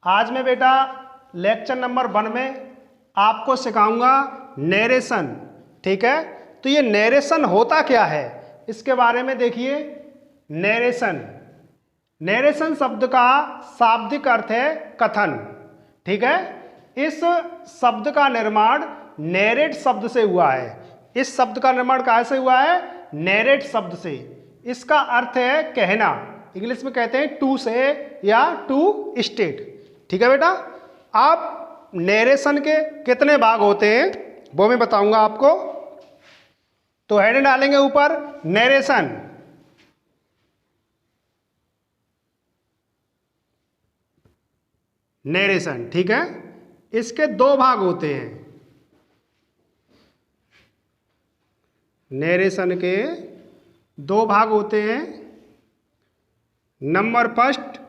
आज मैं बेटा लेक्चर नंबर 1 में आपको सिखाऊंगा नरेशन। ठीक है, तो ये नरेशन होता क्या है इसके बारे में देखिए। नरेशन शब्द का शाब्दिक अर्थ है कथन। ठीक है, इस शब्द का निर्माण नरेट शब्द से हुआ है। इस शब्द का निर्माण कहाँ से हुआ है? नरेट शब्द से। इसका अर्थ है कहना, इंग्लिश में कहते हैं टू से या टू स्टेट। ठीक है बेटा, आप नरेशन के कितने भाग होते हैं वो मैं बताऊंगा आपको। तो हेड डालेंगे ऊपर नरेशन। नरेशन, ठीक है, इसके 2 भाग होते हैं। नरेशन के 2 भाग होते हैं। नंबर फर्स्ट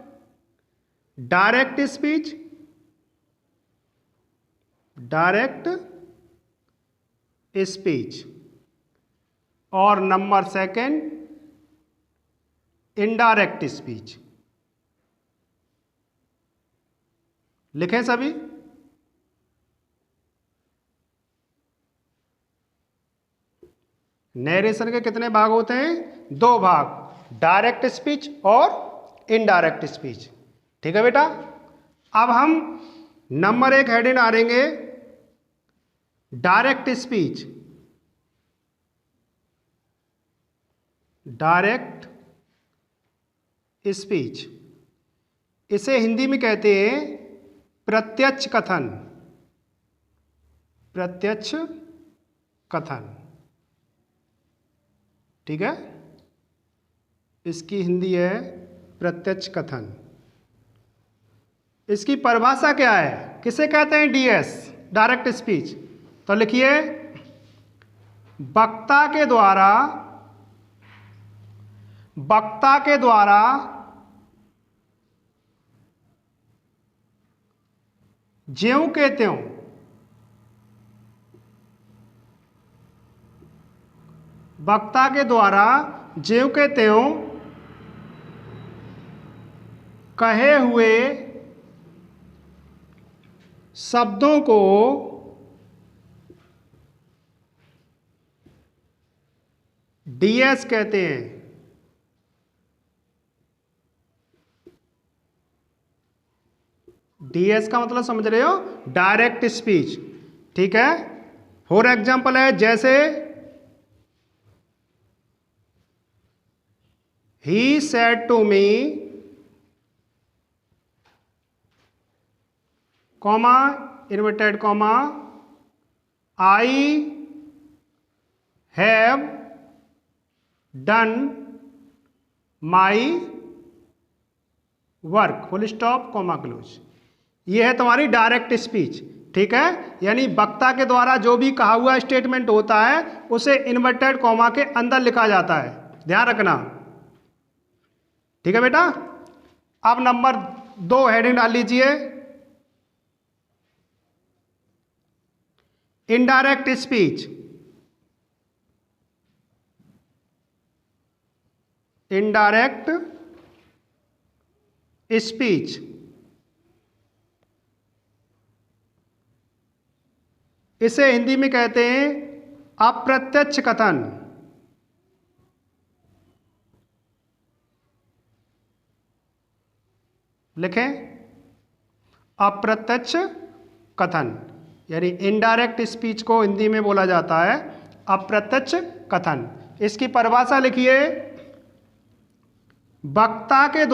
डायरेक्ट स्पीच, और नंबर सेकंड इनडायरेक्ट स्पीच। लिखें सभी। नरेशन के कितने भाग होते हैं? 2 भाग, डायरेक्ट स्पीच और इनडायरेक्ट स्पीच। ठीक है बेटा, अब हम नंबर 1 हेडिंग डालेंगे डायरेक्ट स्पीच। डायरेक्ट स्पीच, इसे हिंदी में कहते हैं प्रत्यक्ष कथन। प्रत्यक्ष कथन, ठीक है, इसकी हिंदी है प्रत्यक्ष कथन। इसकी परिभाषा क्या है? किसे कहते हैं? DS, direct speech. तो लिखिए, वक्ता के द्वारा ज्यों के त्यों वक्ता के द्वारा ज्यों के त्यों कहे हुए शब्दों को डीएस कहते हैं। डीएस का मतलब समझ रहे हो? Direct speech. ठीक है, फॉर एग्जाम्पल है जैसे he said to me, comma, inverted comma, I have done my work, full stop, comma close। ये है तुम्हारी डायरेक्ट स्पीच। ठीक है, यानी वक्ता के द्वारा जो भी कहा हुआ स्टेटमेंट होता है उसे इन्वर्टेड कॉमा के अंदर लिखा जाता है, ध्यान रखना। ठीक है बेटा, अब नंबर 2 हेडिंग डाल लीजिए इनडायरेक्ट स्पीच। इनडायरेक्ट स्पीच, इसे हिंदी में कहते हैं अप्रत्यक्ष कथन। लिखें, अप्रत्यक्ष कथन, यानी इनडायरेक्ट स्पीच को हिंदी में बोला जाता है अप्रत्यक्ष कथन। इसकी परिभाषा लिखिए, वक्ता के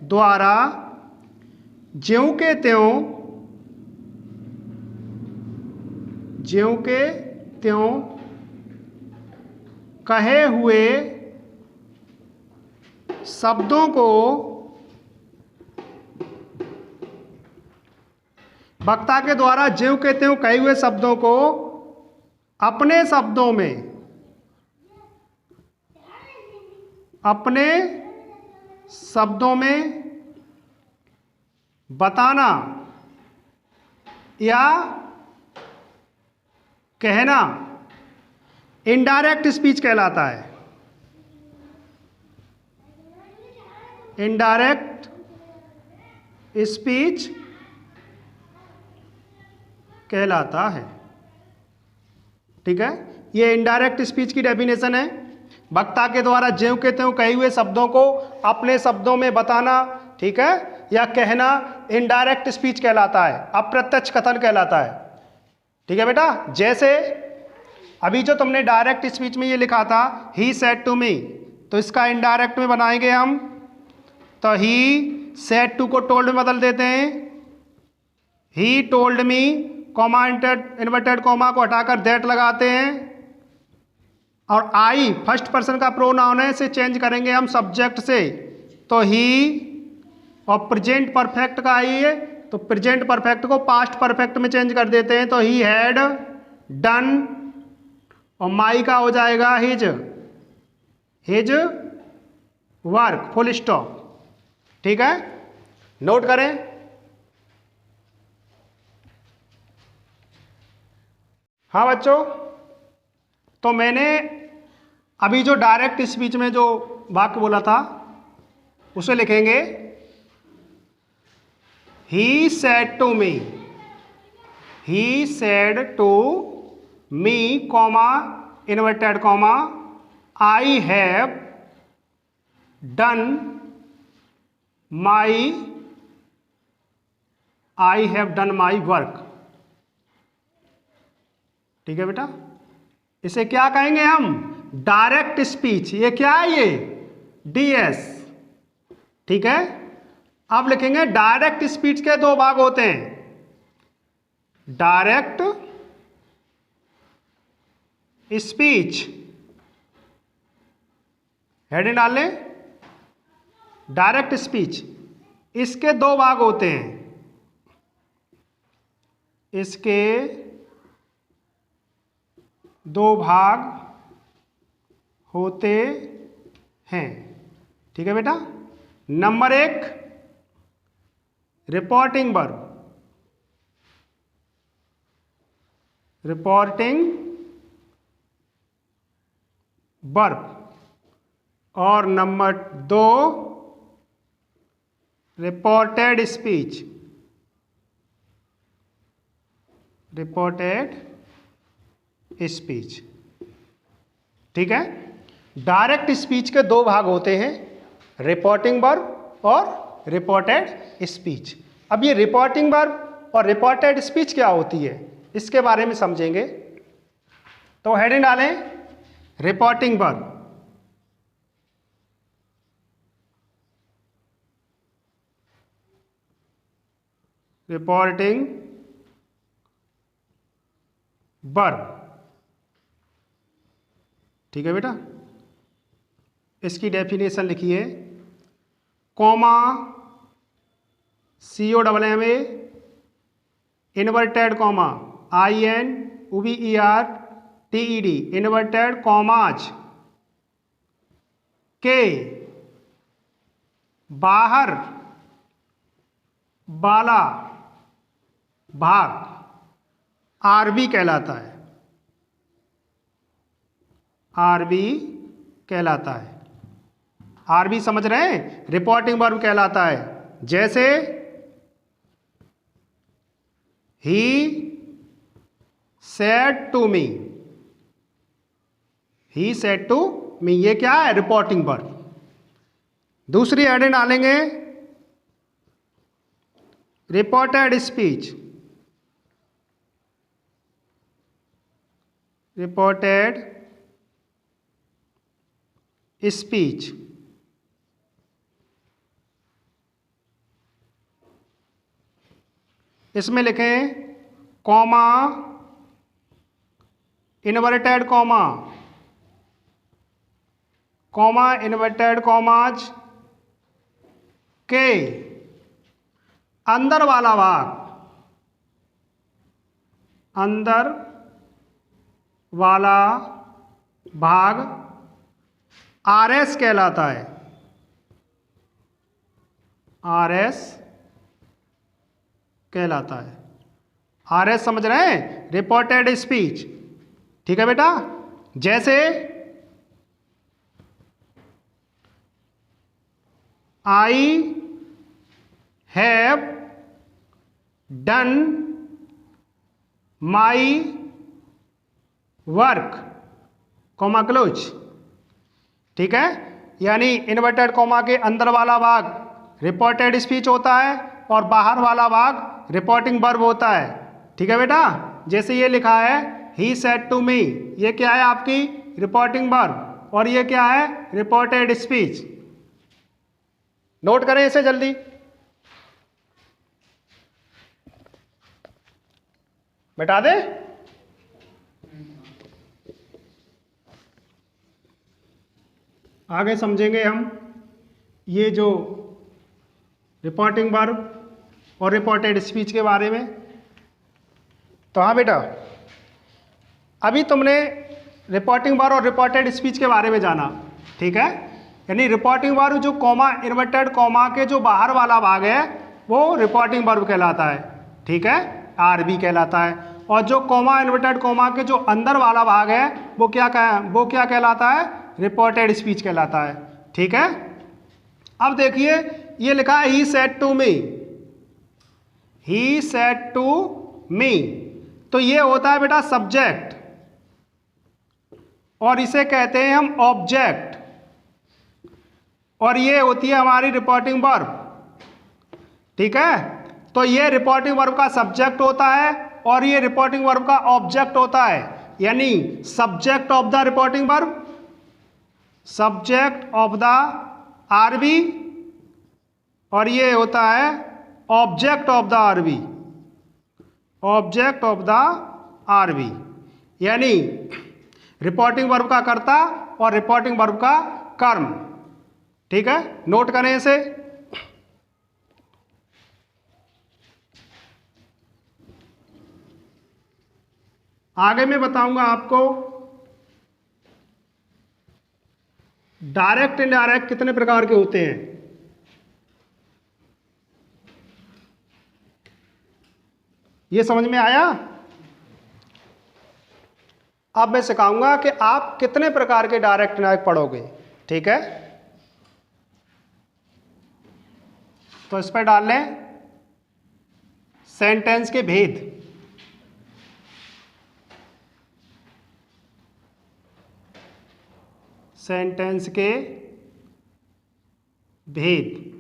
द्वारा ज्यों के त्यों कहे हुए शब्दों को वक्ता के द्वारा ज्यों के त्यों कहे हुए शब्दों को अपने शब्दों में बताना या कहना इनडायरेक्ट स्पीच कहलाता है। इनडायरेक्ट स्पीच कहलाता है। ठीक है, ये इनडायरेक्ट स्पीच की डेफिनेशन है। वक्ता के द्वारा ज्यों के त्यों कहे हुए शब्दों को अपने शब्दों में बताना, ठीक है, या कहना इनडायरेक्ट स्पीच कहलाता है, अप्रत्यक्ष कथन कहलाता है। ठीक है बेटा, जैसे अभी जो तुमने डायरेक्ट स्पीच में ये लिखा था ही सेड टू मी, तो इसका इनडायरेक्ट में बनाएंगे हम, तो ही सेड टू को टोल्ड में बदल देते हैं, he told me, comma inverted comma को हटाकर दैट लगाते हैं, और आई फर्स्ट पर्सन का प्रोनाउन है, इसे चेंज करेंगे हम सब्जेक्ट से, तो ही, और प्रेजेंट परफेक्ट का आई है तो प्रेजेंट परफेक्ट को पास्ट परफेक्ट में चेंज कर देते हैं, तो ही हैड डन, और माई का हो जाएगा हिज वर्क, फुल स्टॉप। ठीक है, नोट करें। हाँ बच्चों, तो मैंने अभी जो डायरेक्ट स्पीच में जो वाक्य बोला था उसे लिखेंगे he said to me, he said to me, comma inverted comma, I have done my work. ठीक है बेटा, इसे क्या कहेंगे हम, डायरेक्ट स्पीच। ये क्या है, ये डीएस। ठीक है, अब लिखेंगे डायरेक्ट स्पीच के दो भाग होते हैं, डायरेक्ट स्पीच, हेडिंग डाल लें, डायरेक्ट स्पीच, इसके दो भाग होते हैं, इसके दो भाग होते हैं। ठीक है बेटा, नंबर एक रिपोर्टिंग वर्ब, और नंबर दो रिपोर्टेड स्पीच, ठीक है, डायरेक्ट स्पीच के दो भाग होते हैं, रिपोर्टिंग वर्ब और रिपोर्टेड स्पीच। अब ये रिपोर्टिंग वर्ब और रिपोर्टेड स्पीच क्या होती है, इसके बारे में समझेंगे। तो हेडिंग डालें रिपोर्टिंग वर्ब, रिपोर्टिंग वर्ब। ठीक है बेटा, इसकी डेफिनेशन लिखिए, comma COMMA inverted comma INVERTED inverted commas के बाहर वाला भाग RB कहलाता है, RB कहलाता है। RB समझ रहे हैं, रिपोर्टिंग वर्ब कहलाता है। जैसे he said to me, he said to me, ये क्या है, रिपोर्टिंग वर्ब। दूसरी हेडिंग डालेंगे रिपोर्टेड स्पीच, रिपोर्टेड स्पीच। इसमें लिखें comma inverted comma, comma inverted commas के अंदर वाला भाग, अंदर वाला भाग RS कहलाता है, RS कहलाता है। RS समझ रहे हैं, रिपोर्टेड स्पीच। ठीक है बेटा, जैसे आई have done my work, comma close. ठीक है, यानी इन्वर्टेड कॉमा के अंदर वाला भाग रिपोर्टेड स्पीच होता है और बाहर वाला भाग रिपोर्टिंग वर्ब होता है। ठीक है बेटा, जैसे ये लिखा है ही सेड टू मी, ये क्या है आपकी रिपोर्टिंग वर्ब और ये क्या है रिपोर्टेड स्पीच। नोट करें इसे जल्दी। मिटा दे। आगे समझेंगे हम ये जो रिपोर्टिंग वर्ब और रिपोर्टेड स्पीच के बारे में। तो हाँ बेटा, अभी तुमने रिपोर्टिंग वर्ब और रिपोर्टेड स्पीच के बारे में जाना। ठीक है, यानी रिपोर्टिंग वर्ब जो कॉमा इन्वर्टेड कॉमा के जो बाहर वाला भाग है वो रिपोर्टिंग वर्ब कहलाता है। ठीक है, आरबी कहलाता है। और जो कॉमा इन्वर्टेड कॉमा के जो अंदर वाला भाग है वो क्या कहलाता है रिपोर्टेड स्पीच कहलाता है। ठीक है, अब देखिए ये लिखा है he said to me, he said to me, तो ये होता है बेटा सब्जेक्ट और इसे कहते हैं हम ऑब्जेक्ट और ये होती है हमारी रिपोर्टिंग वर्ब। ठीक है, तो ये रिपोर्टिंग वर्ब का सब्जेक्ट होता है और ये रिपोर्टिंग वर्ब का ऑब्जेक्ट होता है, यानी subject of the reporting verb, subject of the RB और ये होता है object of the RB, object of the RB, यानी रिपोर्टिंग वर्ब का कर्ता और रिपोर्टिंग वर्ब का कर्म। ठीक है, नोट करें इसे। आगे मैं बताऊंगा आपको डायरेक्ट इनडायरेक्ट कितने प्रकार के होते हैं। ये समझ में आया? अब मैं सिखाऊंगा कि आप कितने प्रकार के डायरेक्ट इनडायरेक्ट पढ़ोगे। ठीक है, तो इस पर डाल लें सेंटेंस के भेद। सेंटेंस के भेद।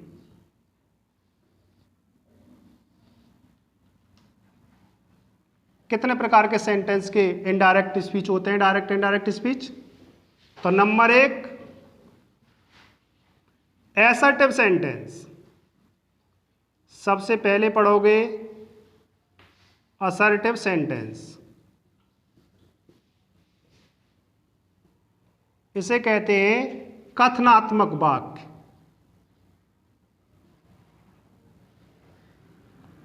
कितने प्रकार के सेंटेंस के इनडायरेक्ट स्पीच होते हैं, डायरेक्ट इनडायरेक्ट स्पीच? तो नंबर 1 असर्टिव सेंटेंस, सबसे पहले पढ़ोगे असर्टिव सेंटेंस। इसे कहते हैं कथनात्मक वाक्य,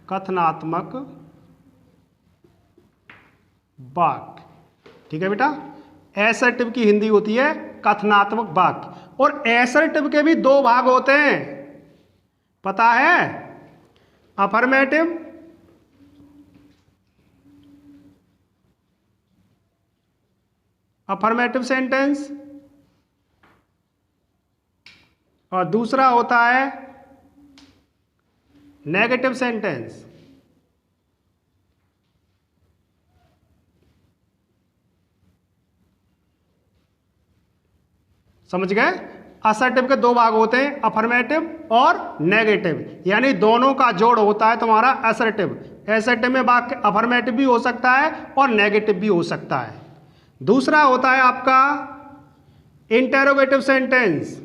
कथनात्मक वाक्य। ठीक है बेटा, असर्टिव की हिंदी होती है कथनात्मक वाक्य और असर्टिव के भी 2 भाग होते हैं, पता है? अफर्मेटिव अफर्मेटिव सेंटेंस और दूसरा होता है नेगेटिव सेंटेंस। समझ गए? असर्टिव के 2 भाग होते हैं, अफर्मेटिव और नेगेटिव, यानी दोनों का जोड़ होता है तुम्हारा असर्टिव। असर्टिव में वाक्य अफर्मेटिव भी हो सकता है और नेगेटिव भी हो सकता है। दूसरा होता है आपका इंटेरोगेटिव सेंटेंस।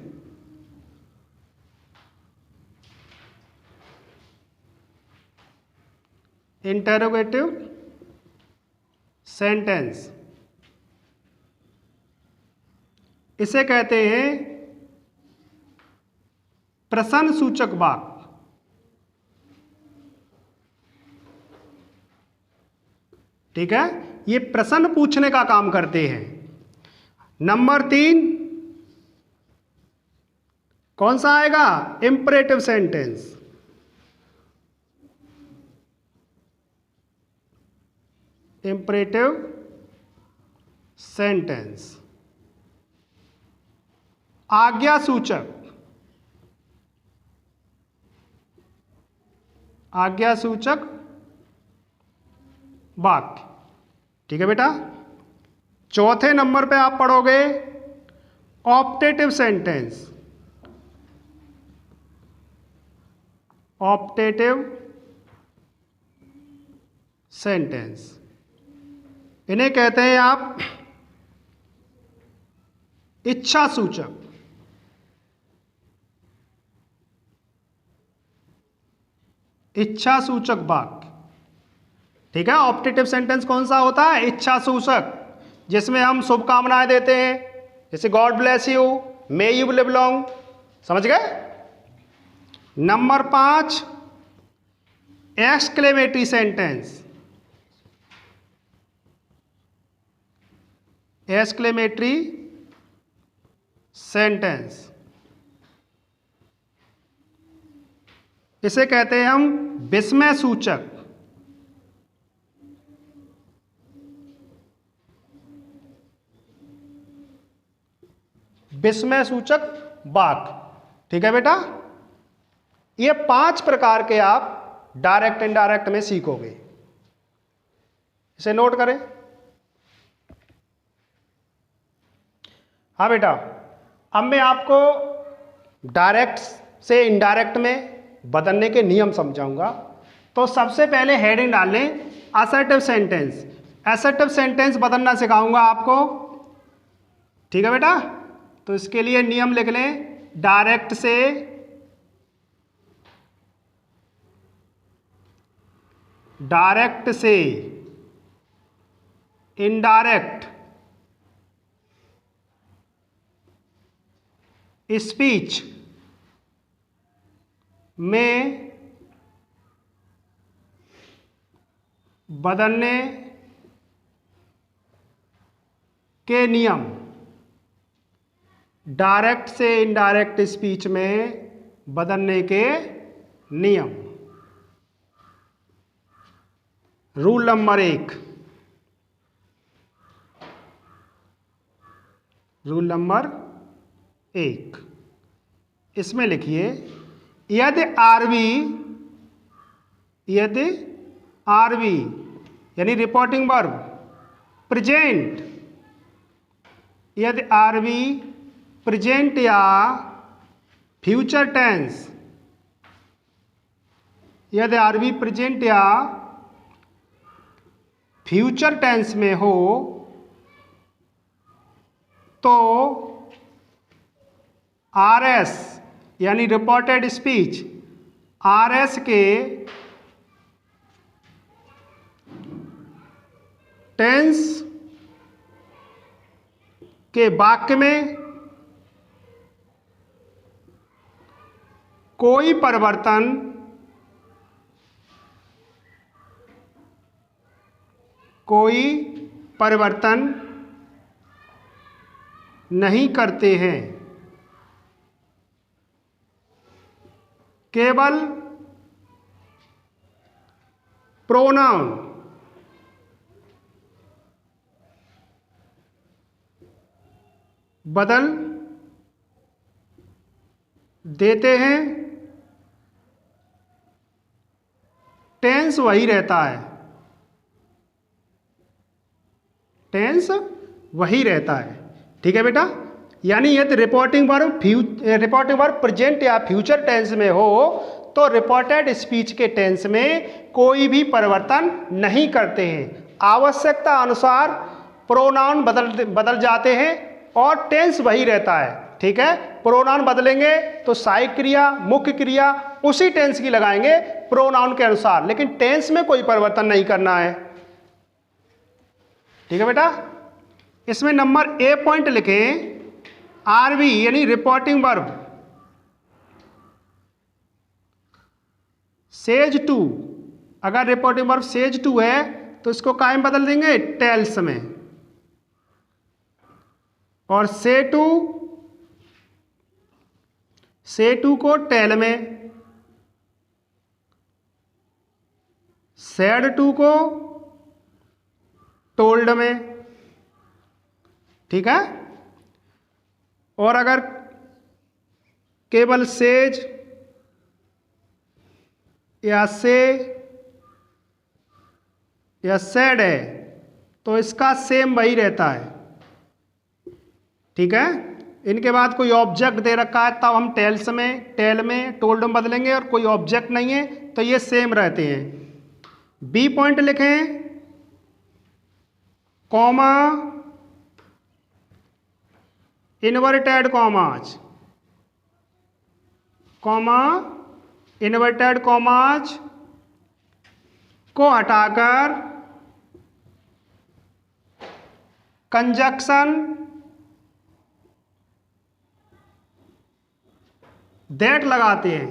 इंटेरोगेटिव सेंटेंस, इसे कहते हैं प्रश्न सूचक वाक्य। ठीक है, ये प्रश्न पूछने का काम करते हैं। नंबर 3 कौन सा आएगा? Imperative sentence. इंपरेटिव सेंटेंस, आज्ञा सूचक। आज्ञा सूचक वाक्य। ठीक है बेटा। चौथे नंबर पे आप पढ़ोगे ऑप्टेटिव सेंटेंस। ऑप्टेटिव सेंटेंस इन्हें कहते हैं आप इच्छा सूचक। इच्छा सूचक वाक्य। ठीक है। ऑप्टेटिव सेंटेंस कौन सा होता है? इच्छा सूचक, जिसमें हम शुभकामनाएं देते हैं, जैसे God bless you, may you live long. समझ गए? Number 5 exclamatory sentence. Exclamatory sentence इसे कहते हैं हम विस्मय सूचक। विस्मय सूचक वाक्य। ठीक है बेटा। ये 5 प्रकार के आप डायरेक्ट इनडायरेक्ट में सीखोगे। इसे नोट करें। हाँ बेटा, अब मैं आपको डायरेक्ट से इनडायरेक्ट में बदलने के नियम समझाऊंगा। तो सबसे पहले हेडिंग डाल लें असर्टिव सेंटेंस। असर्टिव सेंटेंस बदलना सिखाऊंगा आपको। ठीक है बेटा। तो इसके लिए नियम लिख लें, डायरेक्ट से इनडायरेक्ट स्पीच में बदलने के नियम। डायरेक्ट से इनडायरेक्ट स्पीच में बदलने के नियम। Rule number 1। रूल नंबर 1 इसमें लिखिए, यदि आरबी यानी रिपोर्टिंग वर्ब प्रेजेंट, यदि आरबी प्रेजेंट या फ्यूचर टेंस, यदि आरबी प्रेजेंट या फ्यूचर टेंस में हो तो आरएस यानी रिपोर्टेड स्पीच, आरएस के टेंस के वाक्य में कोई परिवर्तन नहीं करते हैं। केवल प्रोनाउन बदल देते हैं, टेंस वही रहता है। टेंस वही रहता है। ठीक है बेटा। यानी यदि रिपोर्टिंग वर्ब प्रेजेंट या फ्यूचर टेंस में हो तो रिपोर्टेड स्पीच के टेंस में कोई भी परिवर्तन नहीं करते हैं। आवश्यकता अनुसार प्रोनाउन बदल जाते हैं और टेंस वही रहता है। ठीक है। प्रोनाउन बदलेंगे तो सहायक क्रिया, मुख्य क्रिया उसी टेंस की लगाएंगे प्रोनाउन के अनुसार, लेकिन टेंस में कोई परिवर्तन नहीं करना है। ठीक है बेटा। इसमें नंबर ए पॉइंट लिखें, आरबी यानी रिपोर्टिंग वर्ब सेज टू, अगर रिपोर्टिंग वर्ब सेज टू है तो इसको कायम बदल देंगे टेल्स में, और से टू को टेल में, सेड टू को टोल्ड में। ठीक है। और अगर केवल सेज या से या सेड है तो इसका सेम वही रहता है। ठीक है, इनके बाद कोई ऑब्जेक्ट दे रखा है तब हम टेल में टोल्ड में बदलेंगे, और कोई ऑब्जेक्ट नहीं है तो ये सेम रहते हैं। बी पॉइंट लिखें, comma inverted commas, comma inverted commas को हटाकर कंजक्शन दैट लगाते हैं।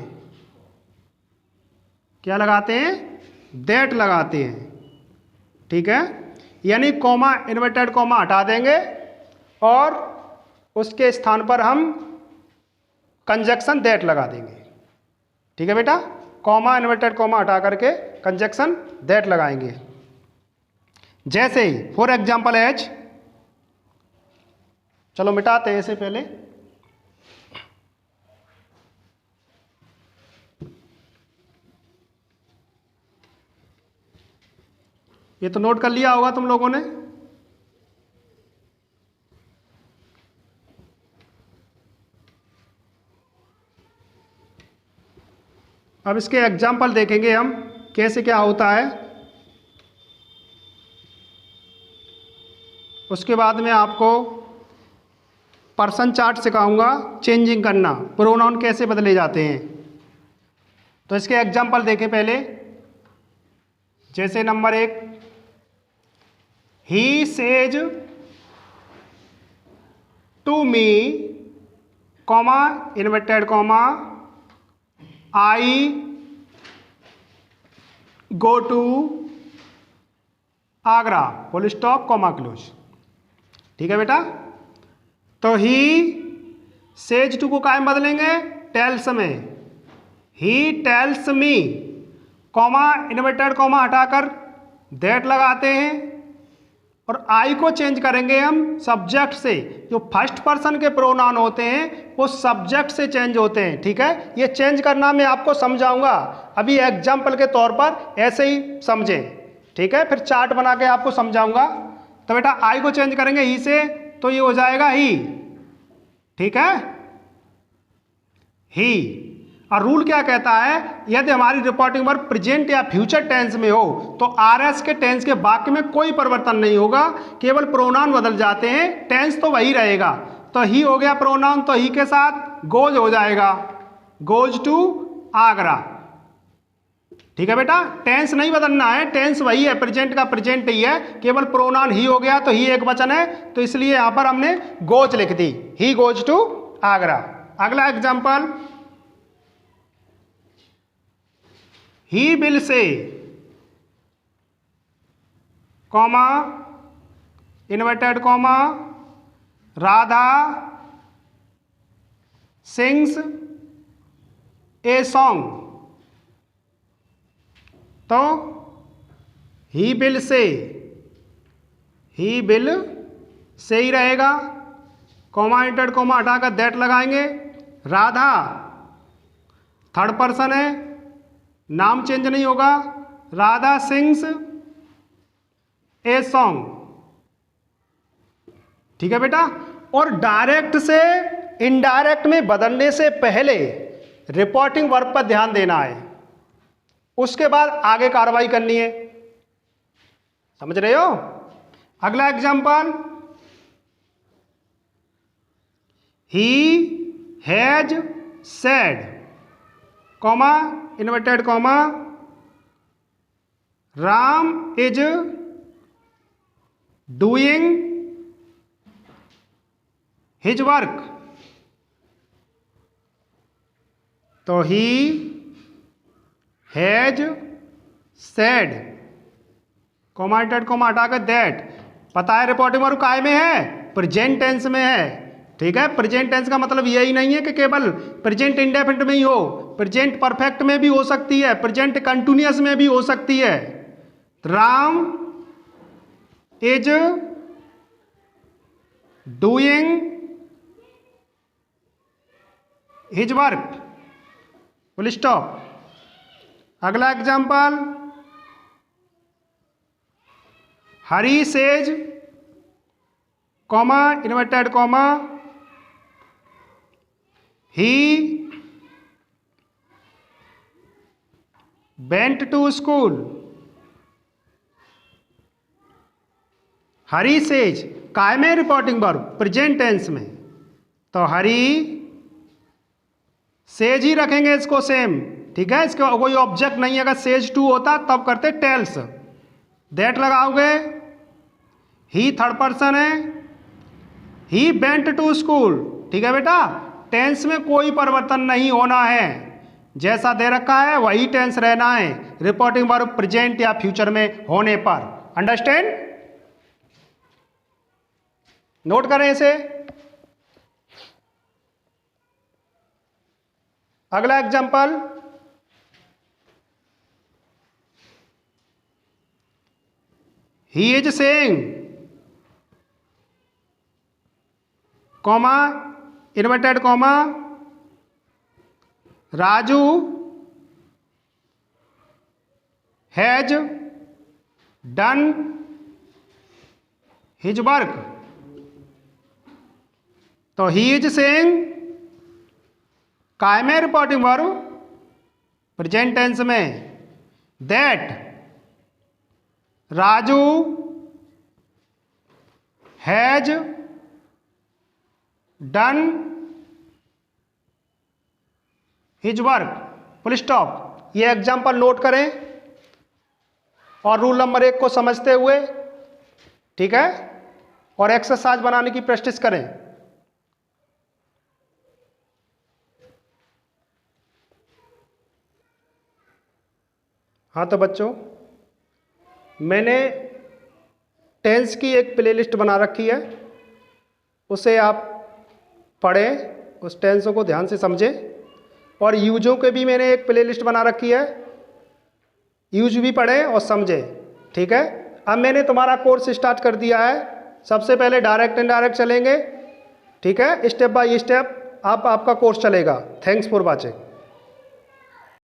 क्या लगाते हैं? दैट लगाते हैं। ठीक है, यानी कॉमा इन्वर्टेड कॉमा हटा देंगे और उसके स्थान पर हम कंजक्शन दैट लगा देंगे। ठीक है बेटा, कॉमा इन्वर्टेड कॉमा हटा करके कंजक्शन दैट लगाएंगे। जैसे ही फॉर एग्जाम्पल एज, चलो मिटाते हैं इसे पहले। ये तो नोट कर लिया होगा तुम लोगों ने। अब इसके एग्जाम्पल देखेंगे हम कैसे क्या होता है। उसके बाद में आपको पर्सन चार्ट सिखाऊंगा, चेंजिंग करना, प्रोनाउन कैसे बदले जाते हैं। तो इसके एग्जाम्पल देखें पहले। जैसे number 1, he says to me, comma inverted comma, I go to Agra, full stop, comma close. ठीक है बेटा, तो ही सेज टू को काय में बदलेंगे? टेल्स में। He tells me, comma inverted comma हटाकर दैट लगाते हैं, और आई को चेंज करेंगे हम सब्जेक्ट से। जो फर्स्ट पर्सन के प्रोनाउन होते हैं वो सब्जेक्ट से चेंज होते हैं। ठीक है, ये चेंज करना मैं आपको समझाऊंगा, अभी एग्जाम्पल के तौर पर ऐसे ही समझें। ठीक है, फिर चार्ट बना के आपको समझाऊंगा। तो बेटा आई को चेंज करेंगे ही से, तो ये हो जाएगा ही। ठीक है, ही। और रूल क्या कहता है, यदि हमारी रिपोर्टिंग वर्ब प्रेजेंट या फ्यूचर टेंस में हो तो आरएस के टेंस के वाक्य में कोई परिवर्तन नहीं होगा, केवल प्रोनाउन बदल जाते हैं, टेंस तो वही रहेगा। तो ही हो गया प्रोनाउन, तो ही के साथ गोज हो जाएगा, गोज टू आगरा। ठीक है बेटा, टेंस नहीं बदलना है, टेंस वही है, प्रेजेंट का प्रेजेंट ही है, केवल प्रोनाउन ही हो गया, तो ही एक वचन है, तो इसलिए यहां पर हमने गोज लिख दी, ही गोज टू आगरा। अगला example, he will say, comma inverted comma, Radha sings a song. तो he will say, he will say he रहेगा, कॉमा इंटेड कॉमा हटाकर दैट लगाएंगे। राधा थर्ड पर्सन है, नाम चेंज नहीं होगा, राधा सिंग्स ए सॉन्ग। ठीक है बेटा, और डायरेक्ट से इनडायरेक्ट में बदलने से पहले रिपोर्टिंग वर्ब पर ध्यान देना है, उसके बाद आगे कार्रवाई करनी है। समझ रहे हो? अगला example, he has said, comma inverted comma, Ram is doing his work. तो he has said, comma inverted comma हटाकर दैट। पता है रिपोर्टिंग वर्ब काय में है? प्रेजेंट टेंस में है। ठीक है, प्रेजेंट टेंस का मतलब यही नहीं है कि केवल प्रेजेंट इंडेफिनिट में ही हो, प्रेजेंट परफेक्ट में भी हो सकती है, प्रेजेंट कंटिन्यूअस में भी हो सकती है। Ram is doing his work, full stop. अगला example, Hari says comma inverted comma he went to school. Hari says काय में रिपोर्टिंग वर्ब, प्रेजेंट टेंस में, तो हरी सेज ही रखेंगे इसको सेम, ठीक है। इसका कोई ऑब्जेक्ट नहीं है, अगर सेज टू होता तब करते टेल्स, दैट लगाओगे। ही थर्ड पर्सन है, ही वेंट टू स्कूल, ठीक है बेटा। टेंस में कोई परिवर्तन नहीं होना है, जैसा दे रखा है वही टेंस रहना है, रिपोर्टिंग वर्ब प्रेजेंट या फ्यूचर में होने पर। अंडरस्टैंड, नोट करें इसे। अगला example, he is saying comma inverted comma Raju has done his work. तो ही इज सेइंग काय में रिपोर्टिंग वर्ब, प्रेजेंट टेंस में, that Raju has done his work, full stop. ये एग्जाम्पल नोट करें और रूल नंबर 1 को समझते हुए, ठीक है, और एक्सरसाइज बनाने की प्रैक्टिस करें। हाँ तो बच्चों, मैंने टेंस की एक प्लेलिस्ट बना रखी है, उसे आप पढ़ें, उस टेंसों को ध्यान से समझें। और यूजों के भी मैंने एक प्लेलिस्ट बना रखी है, यूज भी पढ़ें और समझें, ठीक है। अब मैंने तुम्हारा कोर्स स्टार्ट कर दिया है। सबसे पहले डायरेक्ट इनडायरेक्ट चलेंगे, ठीक है, स्टेप बाय स्टेप आपका कोर्स चलेगा। Thanks for watching.